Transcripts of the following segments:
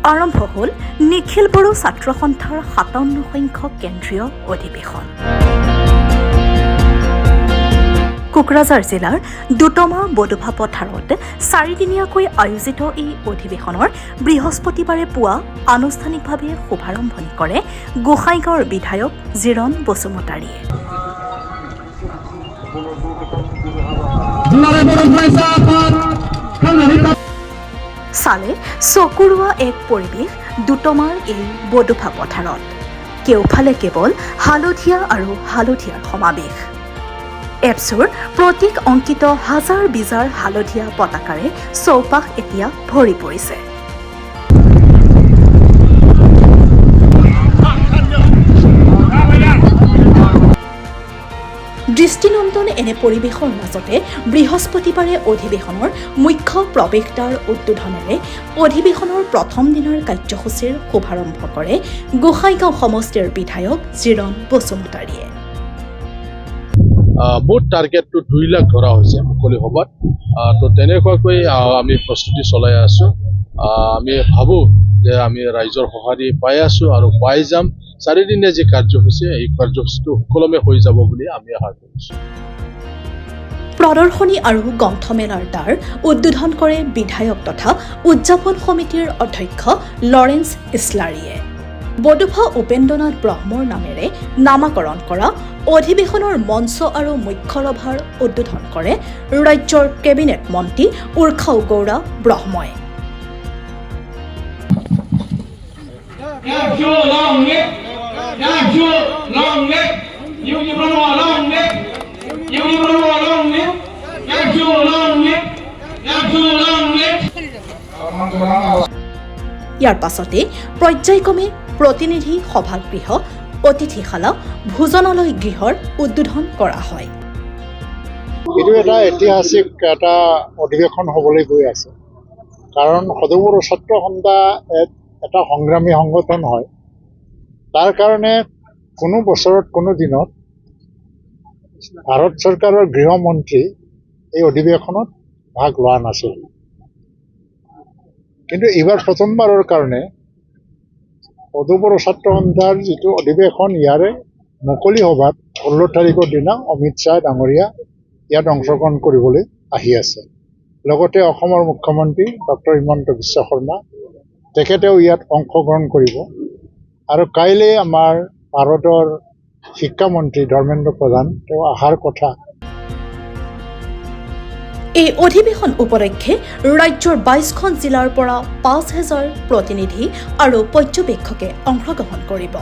আৰম্ভ হ'ল নিখিল বড়ো ছাত্ৰ সন্থাৰ ৫৭ সংখ্যক কেন্দ্ৰীয় অধিৱেশন। কোকৰাঝাৰ জিলাৰ দুটমা বডোফা পথাৰত ৪ দিনীয়াকৈ আয়োজিত এই অধিৱেশনৰ বৃহস্পতিবাৰে পুৱা আনুষ্ঠানিকভাৱে শুভাৰম্ভণি কৰে গোসাইগাঁৱৰ বিধায়ক জিৰণ বসুমতাৰীয়ে। চালে চকুৰোৱা এক পৰিৱেশ দুটমাৰ এই বডোফা পথাৰত। কেওফালে কেৱল হালধীয়া আৰু হালধীয়াৰ সমাৱেশ। এপছুৰ প্ৰতীক অংকিত হাজাৰ বিজাৰ হালধীয়া পতাকাৰে চৌপাশ এতিয়া ভৰি পৰিছে। দৃষ্টিনন্দন এনে পৰিৱেশৰ মাজতে বৃহস্পতিবাৰে অধিৱেশনৰ মুখ্য প্ৰৱেশদ্বাৰ উদ্বোধনেৰে অধিৱেশনৰ প্ৰথম দিনৰ কাৰ্যসূচীৰ শুভাৰম্ভ কৰে গোসাইগাঁও সমষ্টিৰ বিধায়ক জিৰণ বসুমতাৰীয়ে। ভোট টাৰ্গেটটো 2 লাখ ধৰা হৈছে মুকলি সভাত। তো তেনেকুৱাকৈ আমি প্ৰস্তুতি চলাই আছোঁ। আমি ভাবোঁ যে আমি ৰাইজৰ সঁহাৰি পাই আছোঁ আৰু পাই যাম। 4 দিনীয়া যি কাৰ্যসূচী এই কাৰ্যসূচীটো সুকলমে হৈ যাব বুলি আমি আশা কৰিছোঁ। প্ৰদৰ্শনী আৰু গ্ৰন্থমেলাৰ দ্বাৰ উদ্বোধন কৰে বিধায়ক তথা উদযাপন সমিতিৰ অধ্যক্ষ লৰেন্স ইছলাৰীয়ে। বডোফা উপেন্দ্ৰনাথ ব্ৰহ্মৰ নামেৰে নামাকৰণ কৰা অধিৱেশনৰ মঞ্চ আৰু মুখ্য ৰভাৰ উদ্বোধন কৰে ৰাজ্যৰ কেবিনেট মন্ত্ৰী উৰ্খাও গৌৰা ব্ৰহ্মই। ইয়াৰ পাছতে পৰ্যায়ক্ৰমে প্ৰতিনিধি সভাগৃহ, অতিথিশালা, ভোজনালয় গৃহৰ উদ্বোধন কৰা হয়। এইটো এটা ঐতিহাসিক এটা অধিৱেশন হ'বলৈ গৈ আছে। কাৰণ সদৌ বড়ো ছাত্ৰ সন্থা এটা সংগ্ৰামী সংগঠন হয়। তাৰ কাৰণে কোনো বছৰত কোনো দিনত ভাৰত চৰকাৰৰ গৃহমন্ত্ৰী এই অধিৱেশনত ভাগ লোৱা নাছিল। কিন্তু এইবাৰ প্ৰথমবাৰৰ কাৰণে সদৌ বড়ো ছাত্ৰ সন্থাৰ যিটো অধিৱেশন ইয়াৰে মুকলি সভাত 16 তাৰিখৰ দিনা অমিত শ্বাহ ডাঙৰীয়া ইয়াত অংশগ্ৰহণ কৰিবলৈ আহি আছে। লগতে অসমৰ মুখ্যমন্ত্ৰী ডক্টৰ হিমন্ত বিশ্ব শৰ্মা তেখেতেও ইয়াত অংশগ্ৰহণ কৰিব। আৰু কাইলৈ আমাৰ ভাৰতৰ শিক্ষামন্ত্ৰী ধৰ্মেন্দ্ৰ প্ৰধান তেওঁ অহাৰ কথা। এই অধিৱেশন উপলক্ষে ৰাজ্যৰ 22খন জিলাৰ পৰা 5,000 প্ৰতিনিধি আৰু পৰ্যবেক্ষকে অংশগ্ৰহণ কৰিব।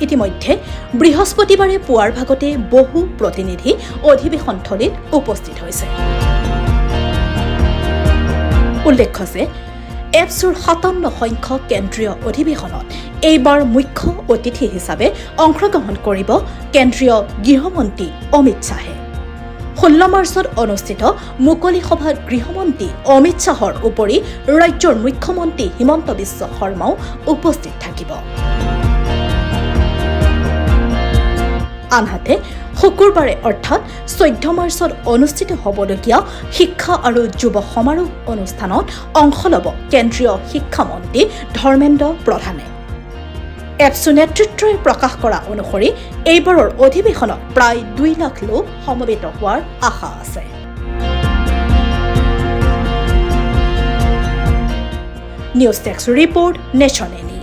ইতিমধ্যে বৃহস্পতিবাৰে পুৱাৰ ভাগতে বহু প্ৰতিনিধি অধিৱেশনথলীত উপস্থিত হৈছে। উল্লেখ্য যে এপছুৰ 57 সংখ্যক কেন্দ্ৰীয় অধিৱেশনত এইবাৰ মুখ্য অতিথি হিচাপে অংশগ্ৰহণ কৰিব কেন্দ্ৰীয় গৃহমন্ত্ৰী অমিত শ্বাহে। 16 মাৰ্চত অনুষ্ঠিত মুকলি সভাত গৃহমন্ত্ৰী অমিত শ্বাহৰ উপৰি ৰাজ্যৰ মুখ্যমন্ত্ৰী হিমন্ত বিশ্ব শৰ্মাও উপস্থিত থাকিব। আনহাতে শুকুৰবাৰে অৰ্থাৎ 14 মাৰ্চত অনুষ্ঠিত হ'বলগীয়া শিক্ষা আৰু যুৱ সমাৰোহ অনুষ্ঠানত অংশ ল'ব কেন্দ্ৰীয় শিক্ষামন্ত্ৰী ধৰ্মেন্দ্ৰ প্ৰধানে। এপছু নেতৃত্বই প্ৰকাশ কৰা অনুসৰি এইবাৰৰ অধিৱেশনত প্ৰায় 2 লাখ লোক সমবেত হোৱাৰ আশা আছে। News desk report, nation any.